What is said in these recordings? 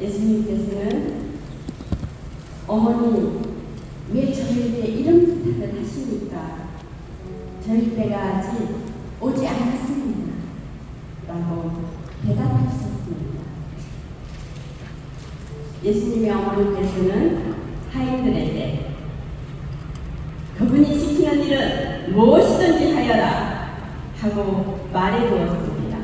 예수님께서는 어머니 왜 저희에게 이런 부탁을 하십니까? 저희 때가 아직 오지 않았습니다 라고 대답하셨습니다. 예수님의 어머니께서는 하인들에게 그분이 시키는 일은 무엇이든지 하여라 하고 말해두었습니다.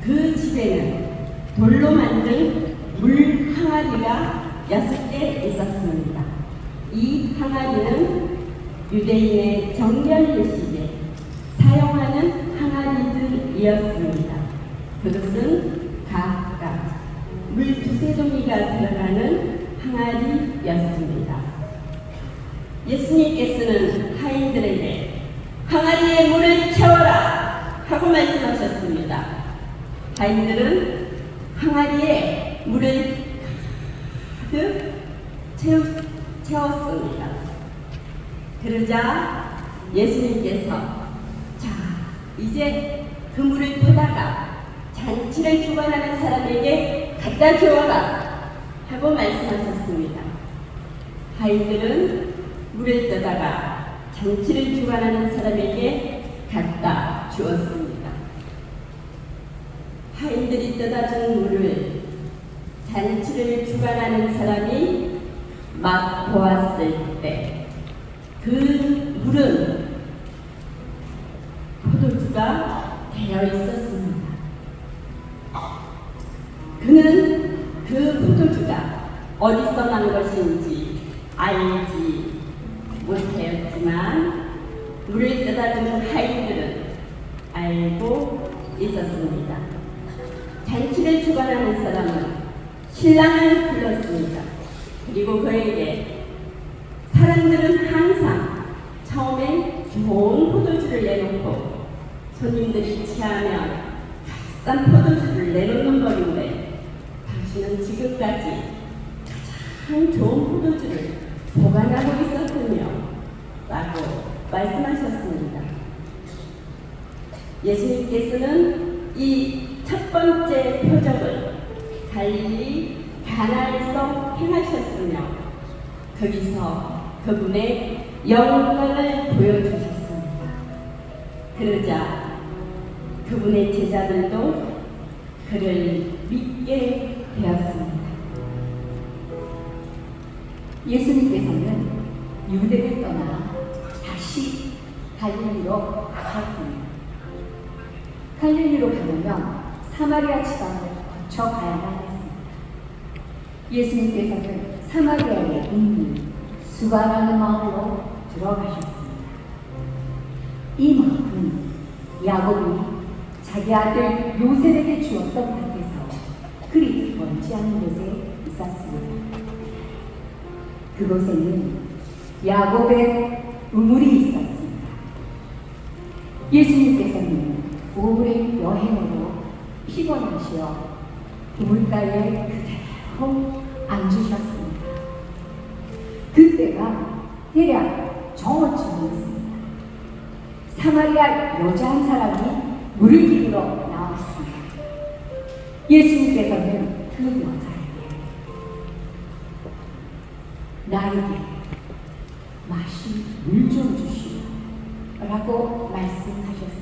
그 집에는 돌로 만든 물 항아리가 6개 있었습니다. 이 항아리는 유대인의 정결 예식에 사용하는 항아리들이었습니다. 그것은 각각 물 2-3종이가 들어가는 항아리였습니다. 예수님께서는 하인들에게 항아리에 물을 채워라 하고 말씀하셨습니다. 하인들은 항아리에 물을 가득 채웠습니다. 그러자 예수님께서 자, 이제 그 물을 퍼다가 잔치를 주관하는 사람에게 갖다 주어라 하고 말씀하셨습니다. 하인들은 물을 떠다가 잔치를 주관하는 사람에게 갖다 주었습니다. 하인들이 떠다 준 물을 잔치를 주관하는 사람이 맛보았을 때 그 물은 포도주가 되어 있었습니다. 그는 그 포도주가 어디서 난 것인지 알지 못하였지만 물을 떠다 준 하인들은 알고 있었습니다. 잔치를 주관하는 사람은 신랑을 불렀습니다. 그리고 그에게 사람들은 항상 처음엔 좋은 포도주를 내놓고 손님들이 취하면 값싼 포도주를 내놓는 법인데 당신은 지금까지 가장 좋은 포도주를 보관하고 있었군요 라고 말씀하셨습니다. 예수님께서는 이 첫 번째 표적을 갈릴리 가나에서 행하셨으며 거기서 그분의 영광을 보여주셨습니다. 그러자 그분의 제자들도 그를 믿게 되었습니다. 예수님께서는 유대를 떠나 다시 갈릴리로 가셨습니다. 갈릴리로 가려면 사마리아 지방을 거쳐 가야만 했습니다. 예수님께서는 사마리아에 있는 수가라는 마을로 들어가셨습니다. 이 마을은 야곱이 자기 아들 요셉에게 주었던 밭에서 그리 멀지 않은 곳에 있었습니다. 그곳에는 야곱의 우물이 있었습니다. 예수님께서는 오랜 여행으로 피곤하시어 우물가에 그대로 앉으셨습니다. 그때가 대략 정오쯤이었습니다. 사마리아 여자 한 사람이 물을 기르러 나왔습니다. 예수님께서는 그 여자에게 나에게 마실 물 좀 주시오 라고 말씀하셨습니다.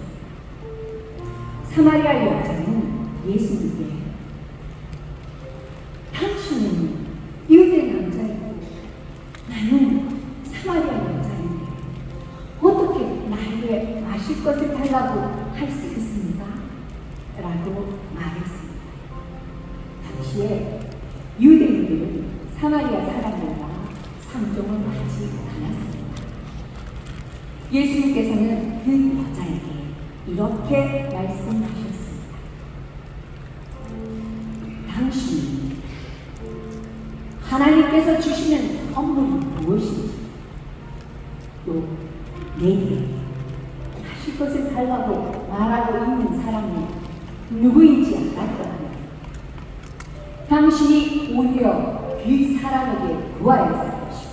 사마리아 여자는 예수님께 당신은 유대 남자이고 나는 사마리아 여자인데 어떻게 나에게 마실 것을 달라고 할 수 있습니까? 라고 말했습니다. 당시에 유대인들은 사마리아 사람들과 상종을 하지 않았습니다. 예수님께서는 그 여자에게 이렇게 말씀하셨습니다. 당신이 하나님께서 주시는 선물이 무엇인지 또 내게 하실 것을 달라고 말하고 있는 사람이 누구인지 알 거라면 당신이 오히려 그 사람에게 구하였을 것이고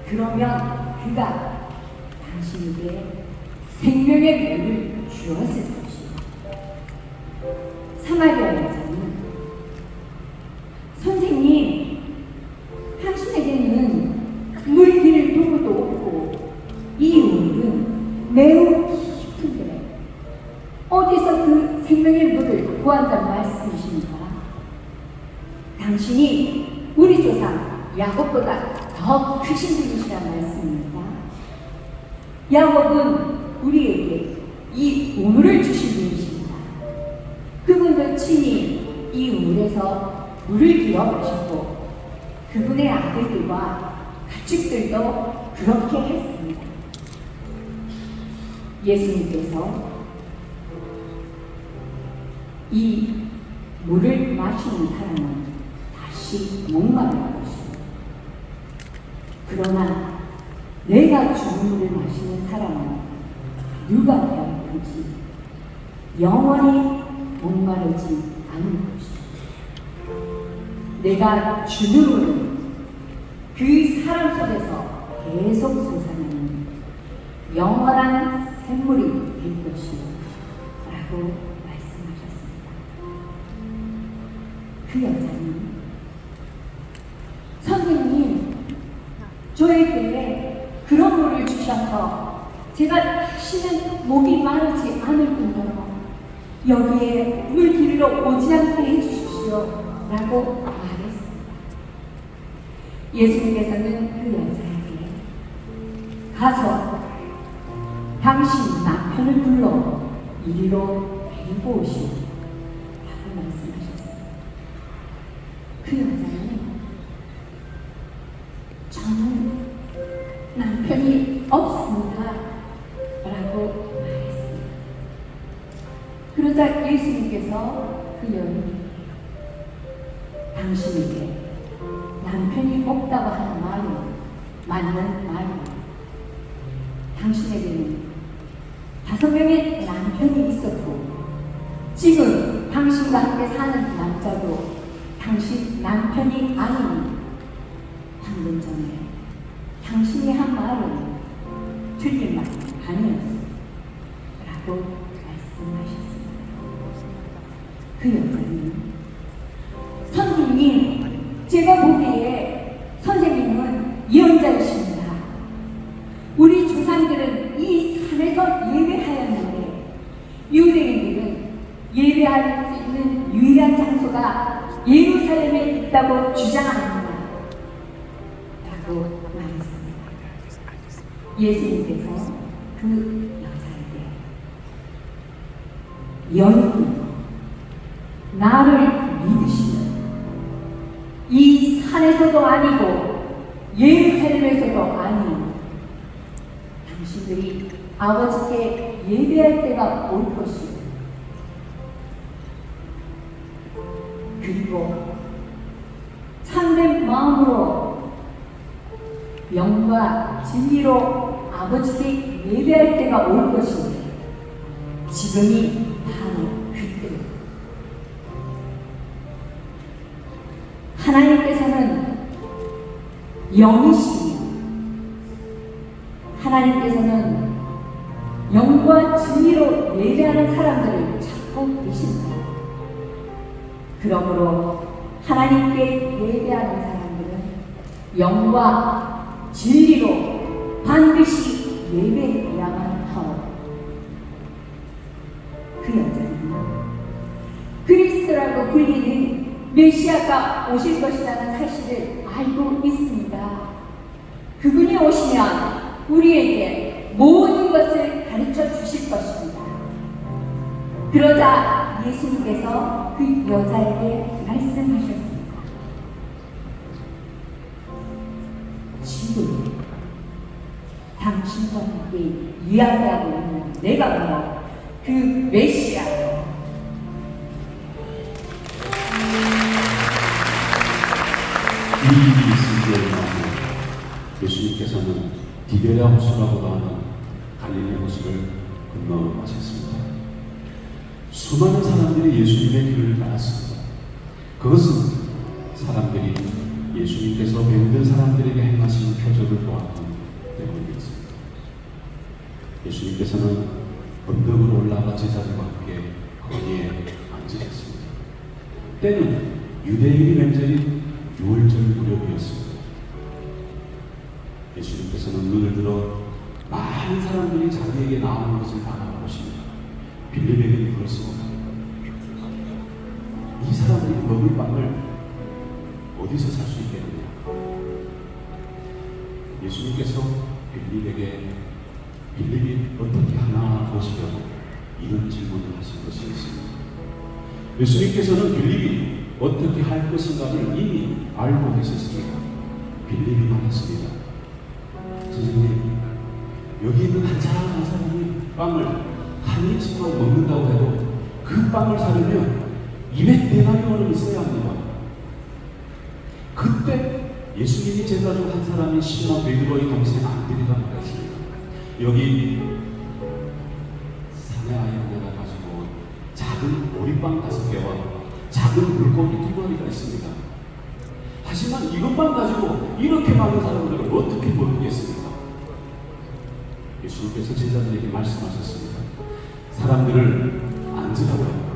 그러면 그가 당신에게 생명의 물을 주었을 것이고 사마리아 여자는 구한다는 말씀이십니까? 당신이 우리 조상 야곱보다 더 크신 분이시란 말씀입니다. 야곱은 우리에게 이 우물을 주신 분이십니다. 그분도 친히 이 우물에서 물을 기어 마셨고 그분의 아들들과 가축들도 그렇게 했습니다. 예수님께서 이 물을 마시는 사람은 다시 목마를 것입니다. 그러나 내가 주는 물을 마시는 사람은 누가 되었든지 영원히 목마르지 않은 것입니다. 내가 주는 물은 그 사람 속에서 계속 솟아나는 영원한 샘물이 될 것이요 라고 말씀하셨습니다. 그 여자는 선생님, 저에게 그런 물을 주셔서 제가 다시는 목이 마르지 않을 뿐더러 여기에 물 길러 오지 않게 해주십시오 라고 말했습니다. 예수님께서는 그 여자에게 가서 당신 남편을 불러 이리로 데리고 오시오 라고 말씀하셨습니다. 그 여자는 저는 남편이 없습니다 라고 말했습니다. 그러자 예수님께서 그 여인에게 당신에게 남편이 없다고 하는 말은 맞는 말이에요. 당신에게는 5명의 남편이 있었고 지금 당신과 함께 사는 남자도 당신 남편이 아닌 방금 전에 당신이 한 말은 틀린 말 아니었어 라고 말씀하셨습니다. 그 여자는 선생님, 제가 보기에 선생님은 예언자이십니다. 우리 조상들은 이 산에서 예배하였는데 유대인들은 예배할 수 있는 유일한 장소가 예루살렘에 있다고 주장합니다 라고 말했습니다. 예수님께서 그 여자에게 여인이 나를 믿으시면 이 산에서도 아니고 예루살렘에서도 아닌 당신들이 아버지께 예배할 때가 올 것이고 그리고 참된 마음으로 영과 진리로 아버지께 예배할 때가 올 것인데 지금이 바로 그때 하나님께서는 영이시니 하나님께서는 영과 진리로 예배하는 사람들을 찾고 계십니다. 그러므로 하나님께 예배하는 사람들은 영과 진리로 반드시 예배해야만 하오. 그 여자는 그리스도라고 불리는 메시아가 오실 것이라는 사실을 알고 있습니다. 그분이 오시면 우리에게 모든 것을 가르쳐 주실 것입니다. 그러자 예수님께서 그 여자에게 말씀하셨습니다. 지금 당신과 함께 이야기하고 있는 내가 바로 그 메시아예요. 이 일이 있을 때에 예수님께서는 디베랴 호수라고도 하는 갈릴리 호수를 건너가셨습니다. 수많은 사람들이 예수님의 길을 따랐습니다. 그것은 사람들이 예수님께서 병든 사람들에게 행하신 표적을 보았기 때문이었습니다. 예수님께서는 언덕으로 올라가 제자들과 함께 거기에 앉으셨습니다. 때는 유대인의 명절인 6월절 무렵이었습니다. 예수님께서는 눈을 들어 많은 사람들이 자기에게 나오는 것을 바라보시며 빌립에게 물었습니다. 이 사람들이 먹을 빵을 어디서 살 수 있겠느냐? 예수님께서 빌립에게 빌립이 어떻게 하나 보시려고 이런 질문을 하신 것이 있습니다. 예수님께서는 빌립이 어떻게 할 것인가를 이미 알고 계셨습니다. 빌립이 말했습니다. 선생님, 여기 있는 한 사람 한 사람이 빵을 한 입씩만 먹는다고 해도 그 빵을 사려면 200데나리온은 있어야 합니다. 그때 예수님이 제자 중 한 사람인 시몬 베드로의 동생 안드레가 말했습니다. 여기 산에 아이들가 가지고 온 작은 보리빵 5개와 작은 물고기 2마리가 있습니다. 하지만 이것만 가지고 이렇게 많은 사람들을 어떻게 먹겠습니까? 예수님께서 제자들에게 말씀하셨습니다. 사람들을 앉으라고요.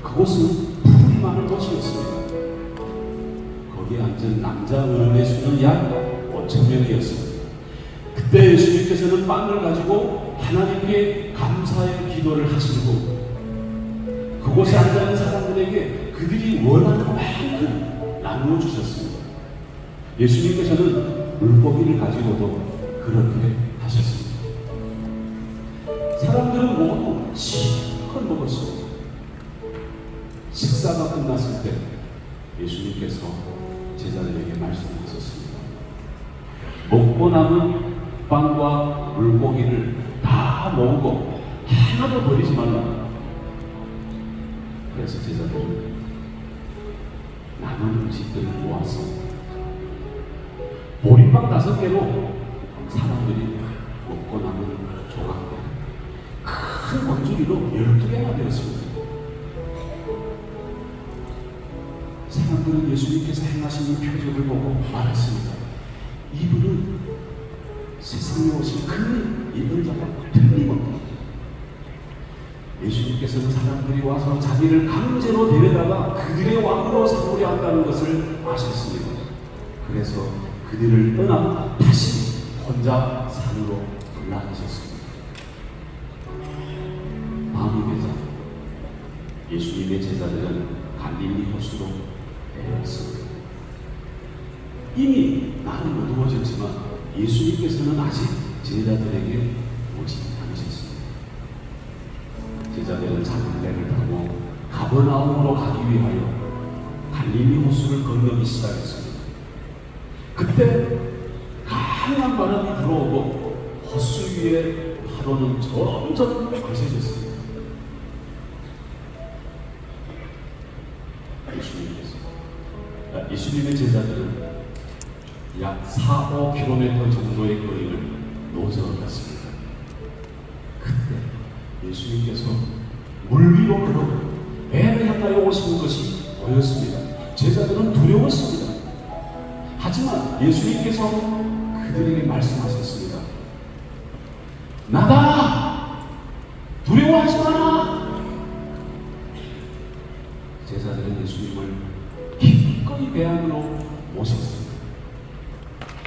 그곳은 풀이 많은 곳이었습니다. 거기에 앉은 남자 어른의 수는 약 5,000명이었습니다. 그때 예수님께서는 빵을 가지고 하나님께 감사의 기도를 하시고 그곳에 앉아있는 사람들에게 그들이 원하는 만큼 나누어 주셨습니다. 예수님께서는 물고기를 가지고도 그렇게 하셨습니다. 사람들은 모두 실컷 먹었습니다. 식사가 끝났을 때 예수님께서 제자들에게 말씀하셨습니다. 먹고 남은 빵과 물고기를 다 먹고 하나도 버리지 말라. 그래서 제자들은 남은 음식들을 모아서 보리빵 5개로 사람들이 먹고 남은 조각들 큰 건조기로 12개나 되었습니다. 사람들은 예수님께서 행하시는 표적을 보고 말했습니다. 이분은 세상에 오신 큰 인도자가 틀림없다. 예수님께서는 사람들이 와서 자기를 강제로 데려다가 그들의 왕으로 삼으려 한다는 것을 아셨습니다. 그래서 그들을 떠나 다시 혼자 산으로 올라가셨습니다. 마음이 되자 예수님의 제자들은 갈릴리 호수로 내려왔습니다. 이미 날은 어두워졌지만 예수님께서는 아직 제자들에게 오지 않으셨습니다. 제자들은 작은 배를 타고 가버나움으로 가기 위하여 갈릴리 호수를 건너기 시작했습니다. 그때 강한 바람이 불어오고 호수 위에 파도는 점점 거세졌습니다. 예수님의 제자들은 약 4-5km 정도의 거리를 노저었습니다. 그때 예수님께서 물 위로 걸어 배를 향하여 오시는 것이 보였습니다. 제자들은 두려웠습니다. 하지만 예수님께서 그들에게 말씀하셨습니다. 나다! 두려워하지 마라! 제자들은 예수님을 기꺼이 배 안으로 모셨습니다.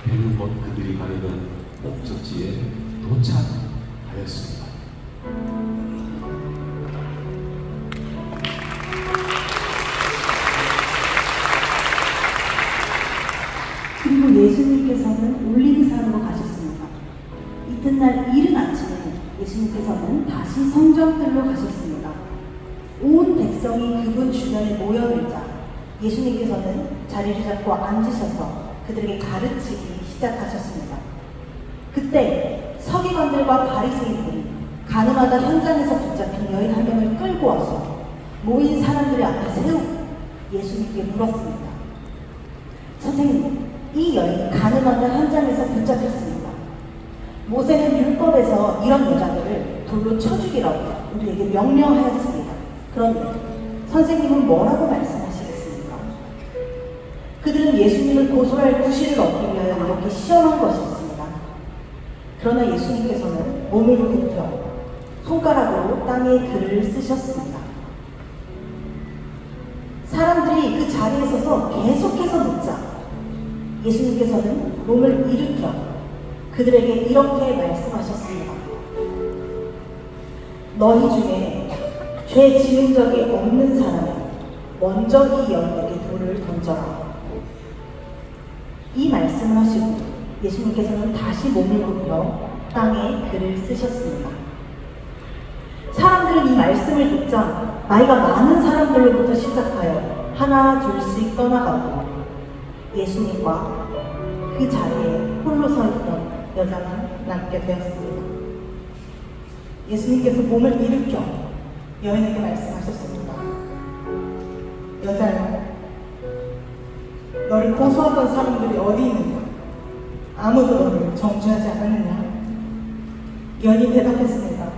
배는 곧 그들이 가려던 목적지에 도착하였습니다. 그리고 예수님께서는 올리브산으로 가셨습니다. 이튿날 이른 아침에 예수님께서는 다시 성전들로 가셨습니다. 온 백성이 그분 주변에 모여들자 예수님께서는 자리를 잡고 앉으셔서 그들에게 가르치기 시작하셨습니다. 그때 서기관들과 바리새인들이 가늠하다 현장에서 붙잡힌 여인 한 명을 끌고 와서 모인 사람들의 앞에 세우고 예수님께 물었습니다. 선생님, 이 여인이 가늠하다 현장에서 붙잡혔습니다. 모세는 율법에서 이런 여자들을 돌로 쳐 죽이라고 우리에게 명령하였습니다. 그런데 선생님은 뭐라고 말씀하시겠습니까? 그들은 예수님을 고소할 구실을 얻기 위하여 이렇게 시험한 것이었습니다. 그러나 예수님께서는 몸을 굽혀 손가락으로 땅에 글을 쓰셨습니다. 사람들이 그 자리에 서서 계속해서 묻자 예수님께서는 몸을 일으켜 그들에게 이렇게 말씀하셨습니다. 너희 중에 죄 지은 적이 없는 사람이 먼저 이 여인에게 돌을 던져라. 이 말씀을 하시고 예수님께서는 다시 몸을 굽혀 땅에 글을 쓰셨습니다. 사람들은 이 말씀을 듣자 나이가 많은 사람들로부터 시작하여 하나 둘씩 떠나가고 예수님과 그 자리에 홀로 서 있던 여자만 남게 되었습니다. 예수님께서 몸을 일으켜 여인에게 말씀하셨습니다. 여자야, 너를 고소하던 사람들이 어디 있느냐? 아무도 너를 정죄하지 않았느냐? 여인이 대답했습니다.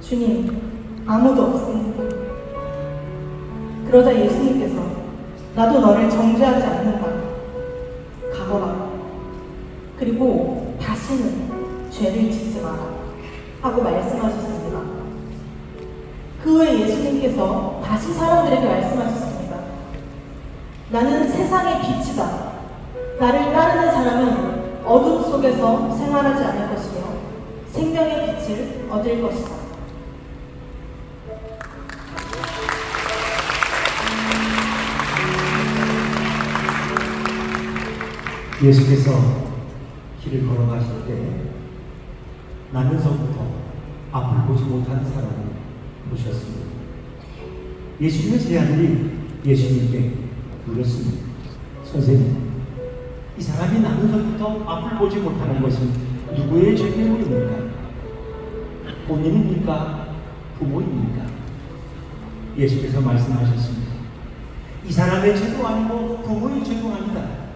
주님, 아무도 없습니다. 그러자 예수님께서 나도 너를 정죄하지 않는다. 가거라. 그리고 다시는 죄를 짓지 마라. 하고 말씀하셨습니다. 그 후에 예수님께서 다시 사람들에게 말씀하셨습니다. 나는 세상의 빛이다. 나를 따르는 사람은 어둠 속에서 생활하지 않을 것이며 생명의 빛을 얻을 것이다. 예수께서 길을 걸어가실 때 나면서부터 앞을 보지 못하는 사람을 보셨습니다. 예수님의 세 아들이 예수님께 물었습니다. 선생님, 이 사람이 나면서부터 앞을 보지 못하는 것은 누구의 죄 때문입니까? 본인입니까? 부모입니까? 예수께서 말씀하셨습니다. 이 사람의 죄도 아니고 부모의 죄도 아니다.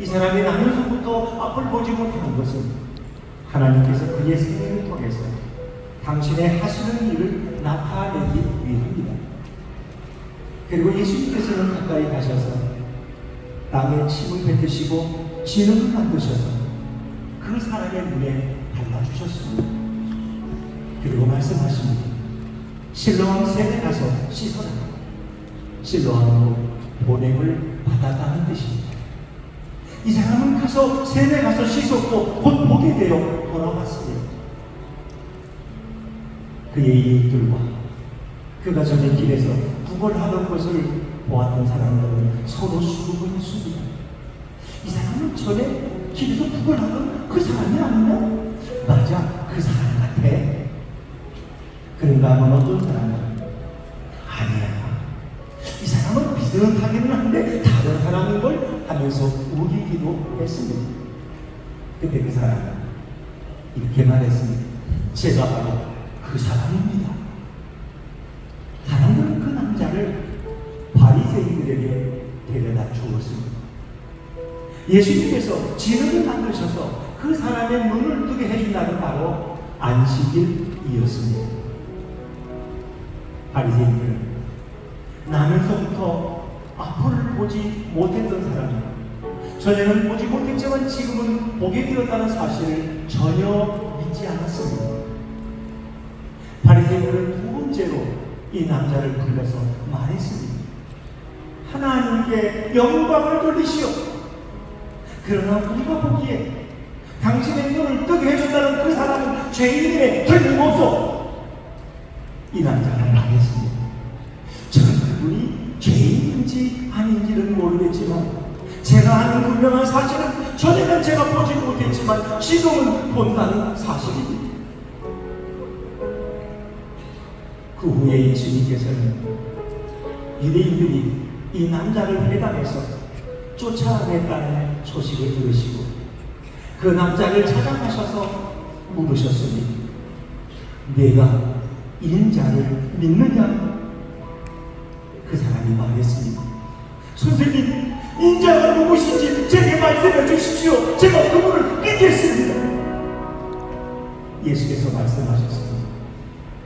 이 사람이 나면서부터 앞을 보지 못하는 것은 하나님께서 그의 생애를 통해서 당신의 하시는 일을 나타내기 위함이다. 그리고 예수님께서는 가까이 가셔서 땅에 침을 뱉으시고 진흙을 만드셔서 그 사람의 눈에 발라주셨습니다. 그리고 말씀하십니다. 실로암 샘에 가서 씻어라. 실로암으로 보냄을 받았다는 뜻입니다. 이 사람은 가서 샘에 가서 씻었고 곧 보게 되어 돌아왔습니다. 그의 이웃들과 그가 전에 길에서 구걸하던 것을 보았던 사람들은 서로 수군을 씁니다. 이 사람은 전에 길에서 구걸하던 그 사람이 아니냐? 맞아, 그 사람 같아. 그런가 하면 어떤 사람은 아니야, 이 사람은 비슷하기는 한데 다른 사람인 걸 하면서 우기기도 했습니다. 그때 그 사람은 이렇게 말했습니다. 제가 바로 그 사람입니다. 사람들은 그 남자를 바리새인들에게 데려다 주었습니다. 예수님께서 진흙을 만드셔서 그 사람의 눈을 뜨게 해준다는 바로 안식일이었습니다. 바리새인들은 나면서부터 앞을 보지 못했던 사람이 전에는 보지 못했지만 지금은 보게 되었다는 사실을 전혀 믿지 않았습니다. 바리새인들은 두 번째로 이 남자를 불러서 말했습니다. 하나님께 영광을 돌리시오. 그러나 우리가 보기에 당신의 눈을 뜨게 해준다는 그 사람은 죄인임에 틀림없소. 이 남자가 말했습니다. 저는 그분이 죄인인지 아닌지는 모르겠지만 제가 아는 분명한 사실은 전에는 제가 보지 못했지만 지금은 본다는 사실입니다. 그 후에 예수님께서는 유대인들이 이 남자를 회당에서 쫓아냈다는 소식을 들으시고 그 남자를 찾아가셔서 물으셨습니다. 내가 인자를 믿느냐? 그 사람이 말했습니다. 선생님, 인자가 누구신지 제게 말씀해 주십시오. 제가 그분을 믿겠습니다. 예수께서 말씀하셨습니다.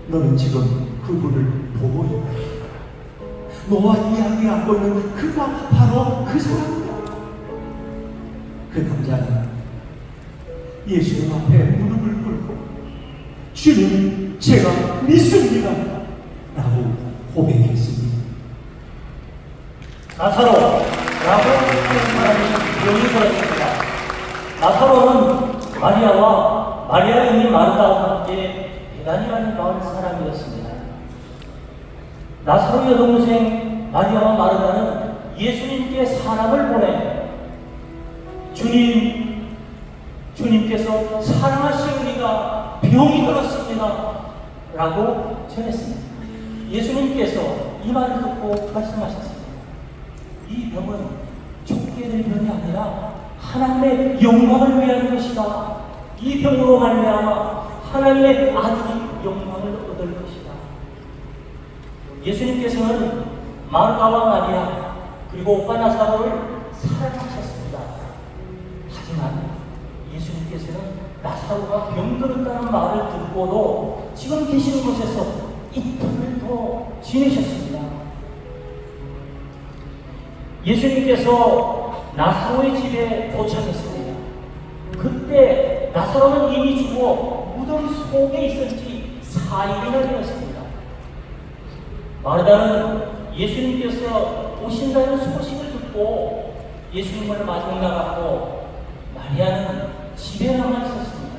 너는 지금 그분을 보고 있다. 너와 이야기하고 있는 그가 바로 그 사람이다. 그 남자는 예수님 앞에 무릎을 꿇고 주님, 제가 믿습니다 라고 고백했습니다. 나사로라고 하는 사람이 여기 들었습니다. 나사로는 마리아와 마리아의 이미 마르다와 함께 베다니라는 마을 사람이었습니다. 나사로 여동생 마리아와 마르다는 예수님께 사람을 보내 주님께서 사랑하신 우리가 병이 들었습니다 라고 전했습니다. 예수님께서 이 말을 듣고 말씀하셨습니다. 이 병은 죽게 될 병이 아니라 하나님의 영광을 위한 것이다. 이 병으로 말미암아 하나님의 아들이 영광을 얻을 것이다. 예수님께서는 마르다와 마리아 그리고 오빠 나사로를 사랑하셨습니다. 하지만 예수님께서는 나사로가 병들었다는 말을 듣고도 지금 계시는 곳에서 이틀을 더 지내셨습니다. 예수님께서 나사로의 집에 도착했습니다. 그때 나사로는 이미 죽어 무덤 속에 있은 지 4일이나 되었습니다. 마르다는 예수님께서 오신다는 소식을 듣고 예수님을 마중 나갔고 마리아는 집에 남아 있었습니다.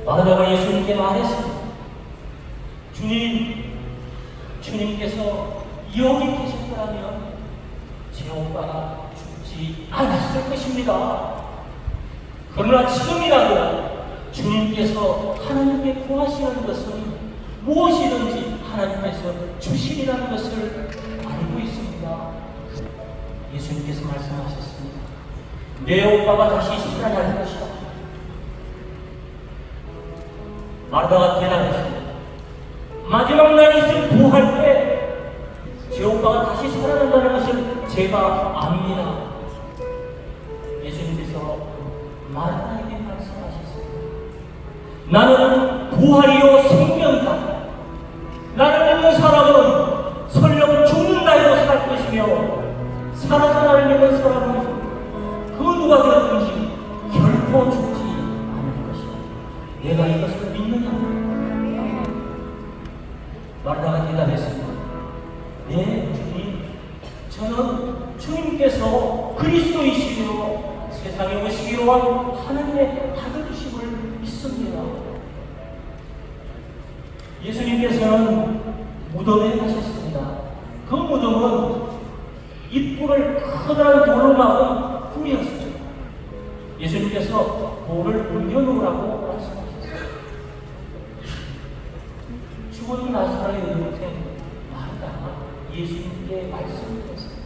마르다가 예수님께 말했습니다. 주님께서 여기 계셨더라면 제 오빠가 죽지 않았을 것입니다. 그러나 지금이라도 주님께서 하나님께 구하시는 것은 무엇이든지 하나님께서 주시리라는 것을 알고 있습니다. 예수님께서 말씀하셨습니다. 내 오빠가 다시 살아날 것이다. 마르다가 대답했습니다. 마지막 날이 있을 부활 때 제 오빠가 다시 살아난다는 것을 제가 압니다. 예수님께서 마르다에게 말씀하셨습니다. 나는 부활이요 생명이다. 나를 믿는 사람은 설령 죽는다 해도 살 것이며 살아서 나를 믿는 사람은 그 누가 되었든지 결코 죽지 않을 것이다. 내가 이것을 믿느냐? 마르다가 대답했습니다. 네, 주님. 저는 주님께서 그리스도이시며 세상에 오시기로 한 하나님의 아들이심을 믿습니다. 예수님께서는 무덤에 가셨습니다. 그 무덤은 입구를 커다란 돌로 막은 굴이었습니다. 예수님께서 돌을 옮겨놓으라고 말씀하셨습니다. 죽은 나사로의 여동생 마르다가 예수님께 말씀드렸습니다.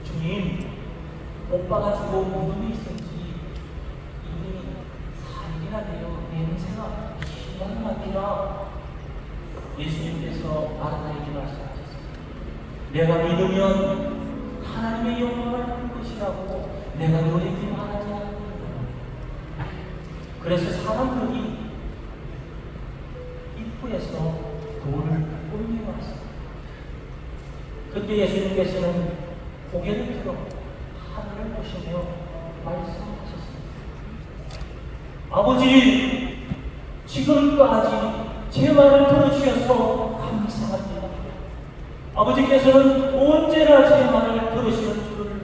주님, 오빠가 죽어 무덤에 있었지 이미 4일이나 되어 냄새가 심한 맛이라. 예수님께서 마르다에게 말씀하셨습니다. 내가 믿으면 하나님의 영광을 볼 것이라고 내가 너에게 말하지 않았느냐. 그래서 사람들이 입구에서 돌을 옮겨왔습니다. 그때 예수님께서는 고개를 들어 하늘을 보시며 말씀하셨습니다. 아버지, 지금까지 제 말을 들어주셔서 감사합니다. 아버지께서는 언제나 제 말을 들으시는 줄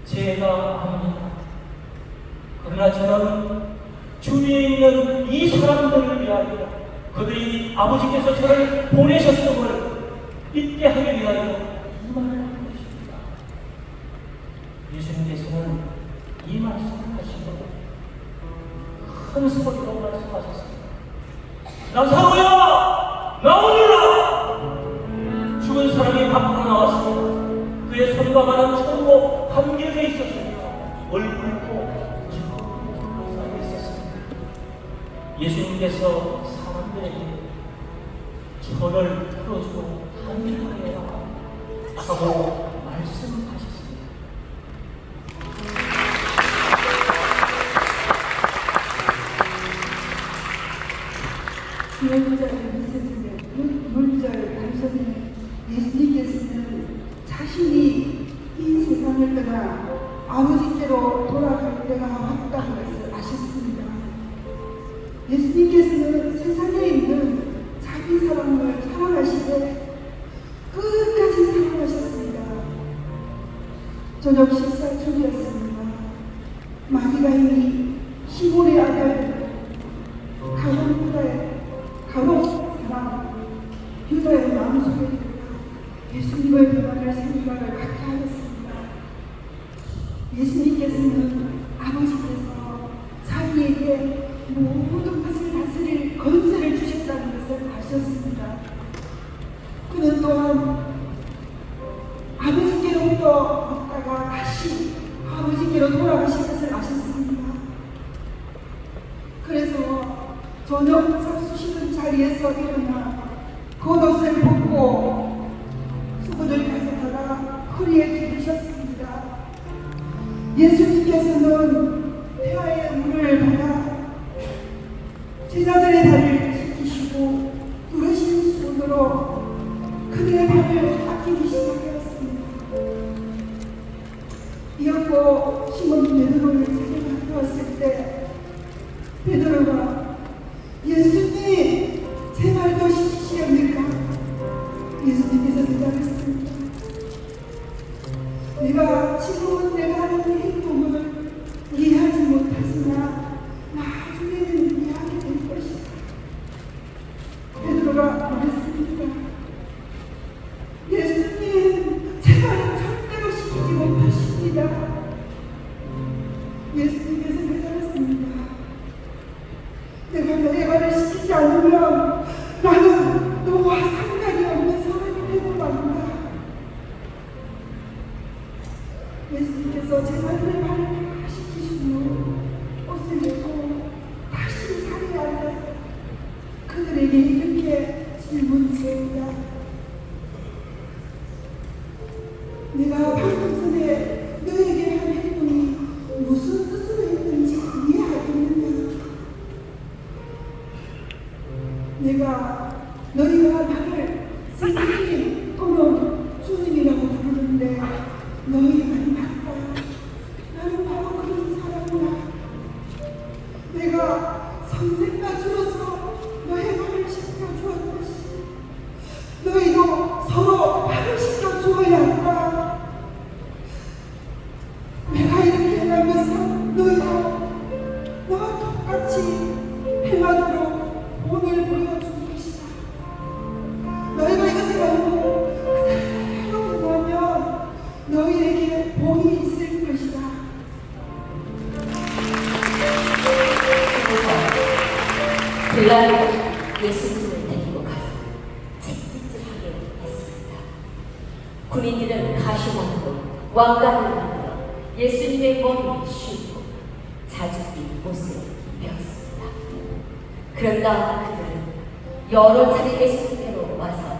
제가 압니다. 그러나 저는 주위에 있는 이 사람들을 위하여 그들이 아버지께서 저를 보내셨음을 믿게 하기 위하여 이 말을 한 것입니다. 예수님께서는 이 말씀을 하시고 큰 소리로 말씀하셨습니다. 나사로야, 나오너라! 죽은 사람이 밖으로 나왔습니다. 그의 손과 발은 철로 감겨져 있었습니다. 얼굴도 지금 쌓여 있었습니다. 예수님께서 사람들에게 저를 풀어주고 함께하게 해라 하고 말씀하셨습니다. 기억자를 미세주는 물절 당선인 예수님께서는 자신이 이 세상을 떠나 아버지께로 돌아갈 때가 왔다는 것을 아셨습니다. 예수님께서는 세상에 있는 자기 사람을 사랑하시되 끝까지 사랑하셨습니다. 저녁 식사 중이었습니다. 마리아인이 시몬의 아들 가롯 사람 유다의 마음속에 예수님께서는 아버지께서 자기에게 모든 것을 다스릴 권세를 주셨다는 것을 아셨습니다. 그는 또한 아버지께로부터 왔다가 다시 아버지께로 돌아가실 것을 아셨습니다. 그래서 저녁 잡수시는 자리에서 일어나 겉옷을 벗고 수건을 가져다가 허리에 두르셨습니다. 예수님께서는 태아의 물을 받아 제자들의 발을 씻기시고 두르신 손으로 그들의 발을 닦이기 시작하였습니다. 이었고 시몬 베드로를 자기가 되었을 때 베드로가 예수님 제 발도 씻으시옵니까? 예수님께서 대답했습니다. 내가 지금은 내가 하는 행동을 이해하지 못하지만 나중에는 이해하게 될 것이다. 베드로가 말했습니다. 예수님 제 발은 절대로 씻기지 못하십니다. 예수님께서 대답했습니다. 내가 너의 발을 씻기지 않으면 나는 너와 상관이 없는 사람이 되고 말다. 예수님께서 제자들의 발을 다 씻기신 후 옷을 입고 다시 자리에 앉아서 그들에게 이렇게 질문했습니다. 내가 방금 전에 너에게 한 행동이 무슨 뜻으로 했는지 이해하겠느냐? 내가 너희가 나를 선생님 또는 주님이라고 부르는데 너희 말이 맞다. 나는 바로 그런 사람이야. 내가 선생과 주로서 너의 발을 씻겨주었듯이 너희도 서로 발을 씻겨주어야 한다. 내가 이렇게 한 것은 너희도 나와 똑같이 행하도록 본을 보여준 것이다. 너희가 이것을 알고 그대로 행하면 너희에게 복이 있을 것이다. 빌라도가 예수님을 데리고 가서 채찍질하게 했습니다. 군인들은 가시나무로 왕관을 만들어 예수님의 머리를 씌우고 자주빛 옷을 입혔습니다. 그런 다음 그들은 여러 차례 예수님께로 와서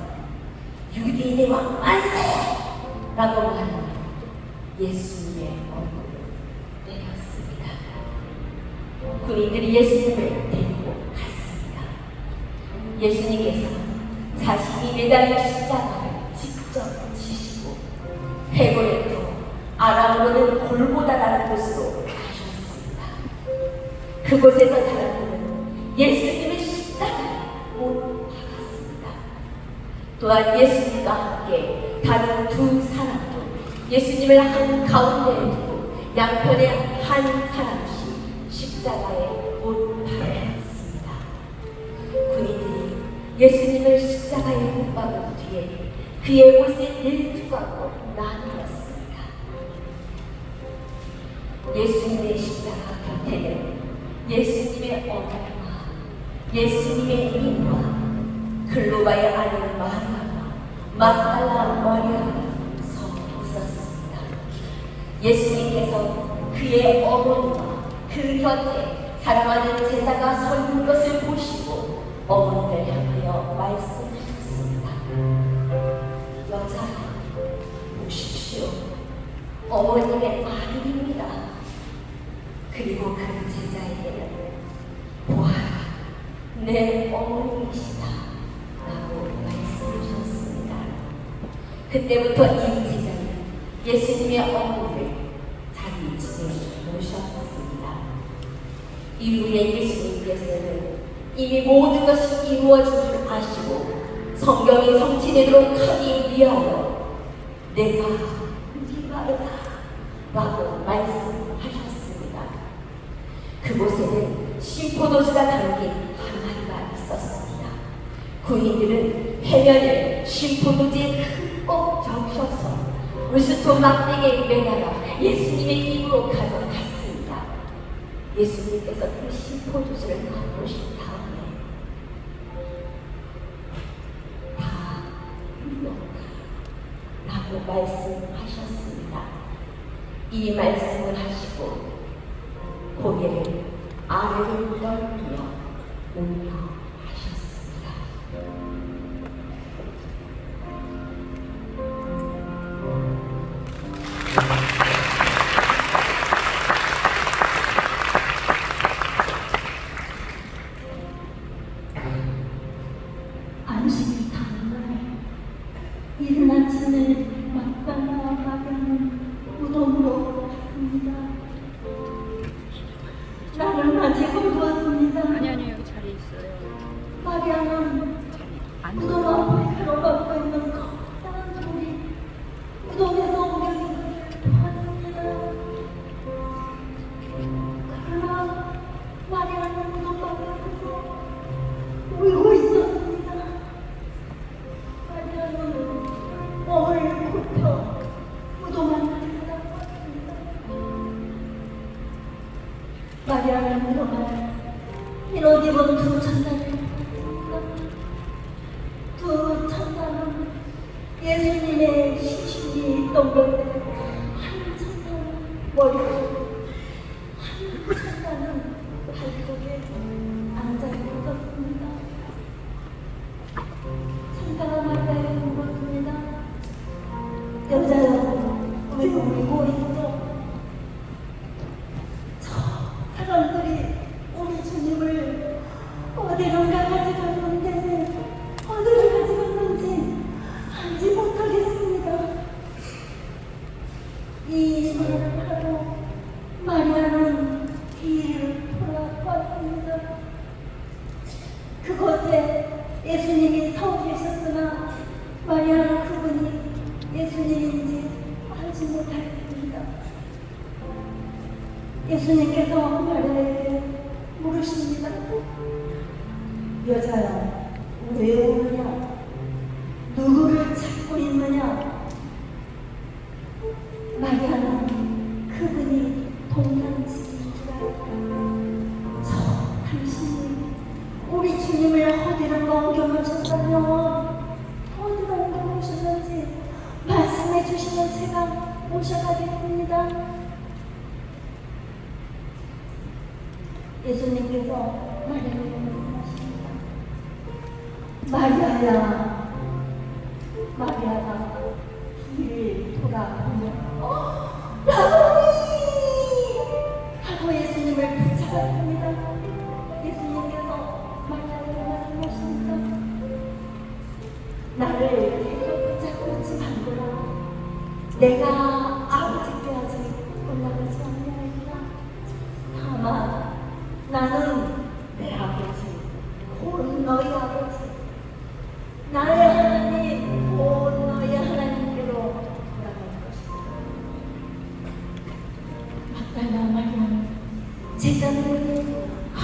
유대인의 왕 만세! 라고 말하며 예수님의 얼굴을 때렸습니다. 군인들이 예수님을 데리고 갔습니다. 예수님께서 자신이 매달린 십자가를 직접 지시고 해골에도 아람으로는 골고다라는 곳으로 가셨습니다. 그곳에서 사람들은 예수님의 십자가를 못 박았습니다. 또한 예수님과 함께 다른 두 사람도 예수님을 한 가운데에 두고 양편에 한 사람씩 십자가에 못 박았습니다. 군인들이 예수님을 십자가에 못 박은 뒤에 그의 옷을 네 조각으로 나누었습니다. 예수님의 십자가 곁에는 예수님의 어머니와 예수님의 이모와 글로바의 아들 마리아와 막달라 마리아가 서 있었습니다. 예수님께서 그의 어머니와 그 곁에 사랑하는 제자가 서 있는 것을 보시고 어머니를 향하여 말씀하셨습니다. 여자, 보십시오. 어머님의 아들입니다. 그리고 그 제자에게는 보아라, 내 어머니이시다 라고 말씀하셨습니다. 그때부터 이 제자는 예수님의 어머니를 자기 집에 모셨습니다. 이후에 예수님께서는 이미 모든 것이 이루어진 줄 아시고 성경이 성취되도록 하기 위하여 내가 네 말이다 라고 말씀하셨습니다. 그곳에는 심포도주가 담긴 항아리가 있었습니다. 군인들은 해면을 심포도주에 흠뻑 적셔서 우스토 막대기에 매달아 예수님의 입으로 가져갔습니다. 예수님께서 대신 포도주를 맛보신 다음에 다 흘렀다 라고 말씀하셨습니다. 이 말씀을 하시고 고개를 아래로 떨며 운명하셨습니다. 안식일 다음날 이른 아침에 막달라와 마리아는 무덤으로 갔습니다. 나는 아직 어두웠습니다. 아니 여기 자리 있어요. 마리아는 무덤 앞에 가로막고 있는 커다란 돌이 무덤에서 옮겨진 것을 보았습니다. 그러나 마리아는 무덤 밖에서 울고 있었습니다. 마리아는 몸을 굽혀 무덤 안에 들어갔습니다. 마리아는 무덤에 흰옷 입은 두 천사를 봤습니다. 두 천사는 예수님의 시신이 있던 곳에 한 천사는 머리쪽, 한 천사는 발쪽에 앉아 있었습니다. 천사가 마리아에게 물었습니다. 여자여, 왜 울고 있어? 저 사람들이 우리 주님을 어디론가 가져갔는데 어디를 가져갔는지 알지 못하겠습니다. 이 말을 하고 마리아는 뒤를 돌아봤습니다. 그곳에 예수님이 서 계셨으나 마리아는 그분이 예수님인지 알지 못하였습니다. 예수님께서 마리아에게 물으십니다. 여자야, 왜 오느냐? 누구를 찾고 있느냐? 마리아는 그분이 동산지인 줄 알고 당신이 우리 주님을 어디로 옮겨놓으셨다며 어디로 옮겨놓으셨는지 말씀해 주시면 제가 모셔가겠습니다. 예수님께서 마리아에게 말씀하십니다. 마리아야, 마리아가 뒤를 돌아보며 라보니! 하고 예수님을 붙잡았습니다. 예수님께서 마리아에게 말씀하십니다. 나를 계속 붙잡고 있지 말거라. 내가 아버지께 아직 올라가지 아니하리라. 다만 나는 내 아버지, 곧 너희 아버지, 나의 하나님, 곧 너희 하나님께로 돌아갈 것이다. 막달라 마리아는 제자들에게 한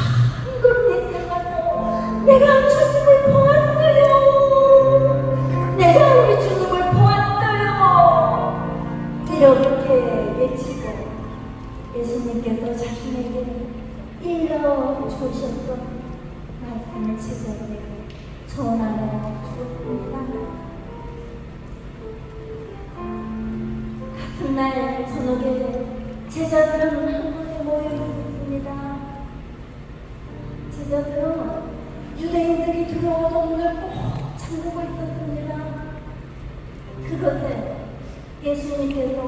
걸음 내려가서 내가 주님을 보았어요. 내가 우리 주님을 보았어요. 이렇게 외치고 예수님께서 자신에게 일러주셨던 말씀을 제자들에게 전하여 주었습니다. 같은 날 저녁에 제자들은 한 곳에 모여 있었습니다. 제자들은 유대인들이 들어와서 문을 꼭 잠그고 있었습니다. 그것에 예수님께서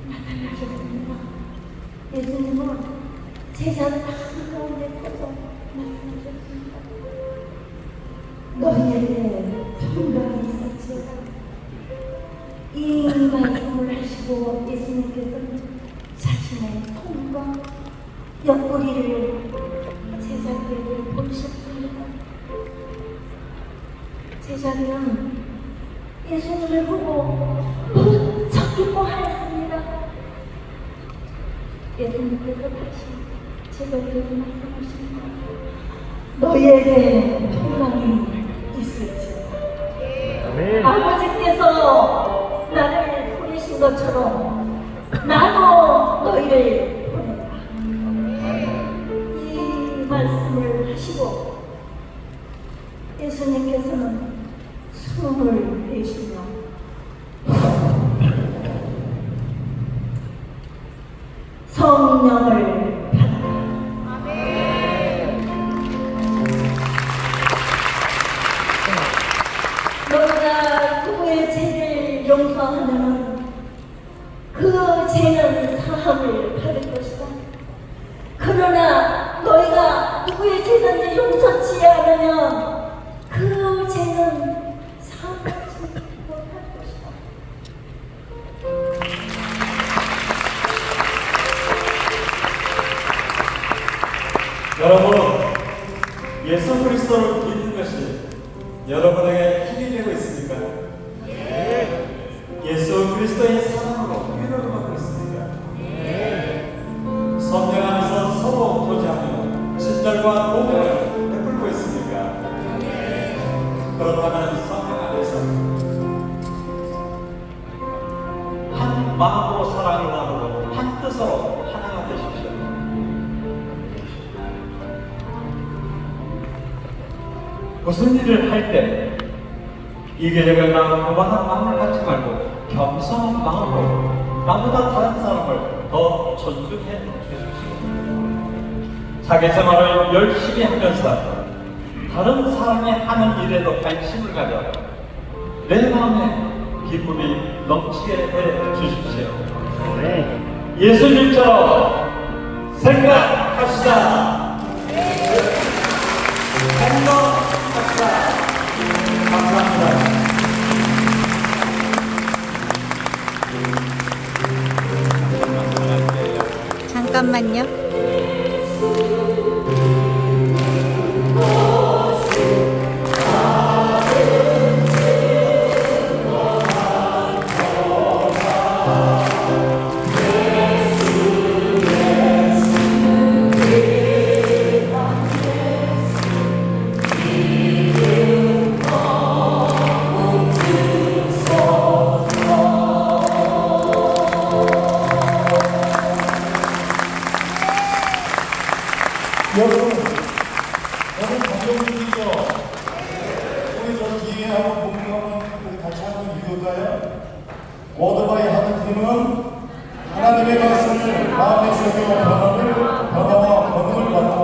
나타나셨습니다. 예수님은 제자들 한가운데 서서 말씀하셨습니다. 너희에게 분명히 있었지요. 이 말씀을 하시고 예수님께서는 자신의 손과 옆구리를 제자들에게 보이셨습니다. 제자들은 예수님을 보고 무척 기뻐하였습니다. 예수님께서 다시 제자들에게 말씀하십니다. 너희에게 평강이 있을지어다. 아버지께서 나를 보내신 것처럼 나도 너희를 보낸다. 이 말씀을 하시고 예수님께서는 숨을 내쉬며 성령을 받아라. 너희가 누구의 죄를 용서하면 그 죄는 사함을 받을 것이다. 그러나 너희가 누구의 죄든지 용서치 않으면 그 죄는 사함받지 못할 것이다. 여러분, 예수 그리스도를 믿는 것이 여러분에게 힘이 되고 있습니까? 예수 그리스도의 사랑으로 위로를 받고 있습니까? 성령 안에서 서로 교제하며 친절과 공헌을 베풀고 있습니까? 그렇다면 성령 안에서 한 마음으로 사랑을 나누고 한 뜻으로 하나가 되십시오. 무슨 일을 할 때 이겨내거나 교만한 마음을 갖지 말고 겸손한 마음으로 나보다 다른 사람을 더 존중해 주십시오. 자기 생활을 열심히 하면서 다른 사람이 하는 일에도 관심을 가져 내 마음에 기쁨이 넘치게 해 주십시오. 예수님처럼 생각합시다. 행동합시다. 감사합니다. 잠깐만요. 여러분 감동이죠? 우리 저 뒤에 한번 공부하면 우리 같이 한번 읽을까요? 워드바이 하는 팀은 하나님의 말씀을 마음에 새겨 변화와 권능을 받고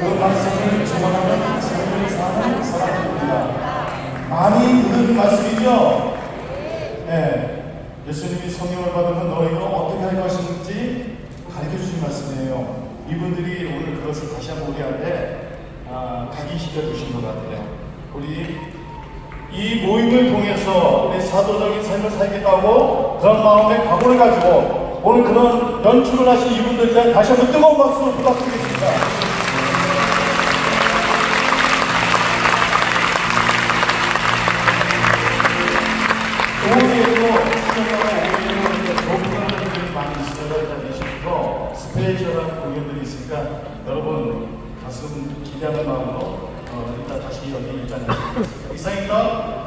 그 말씀을 증언하는 삶을 사는 사람입니다. 많이 들은 말씀이죠? 네. 예수님이 성령을 받으면 너희가 어떻게 할 것인지 가르쳐 주신 말씀이에요. 이분들이 오늘 그것을 다시 한번 우리한테 각인시켜 주신 것 같아요. 우리 이 모임을 통해서 우리 사도적인 삶을 살겠다고 그런 마음의 각오를 가지고 오늘 그런 연출을 하신 이분들께 다시 한번 뜨거운 박수를 부탁드리겠습니다. 오후에도 많이 있어요. 스페셜한 공연들이 있으니까 여러분 가슴 기대하는 마음으로 일단 다시 여기 일단 이상입니다.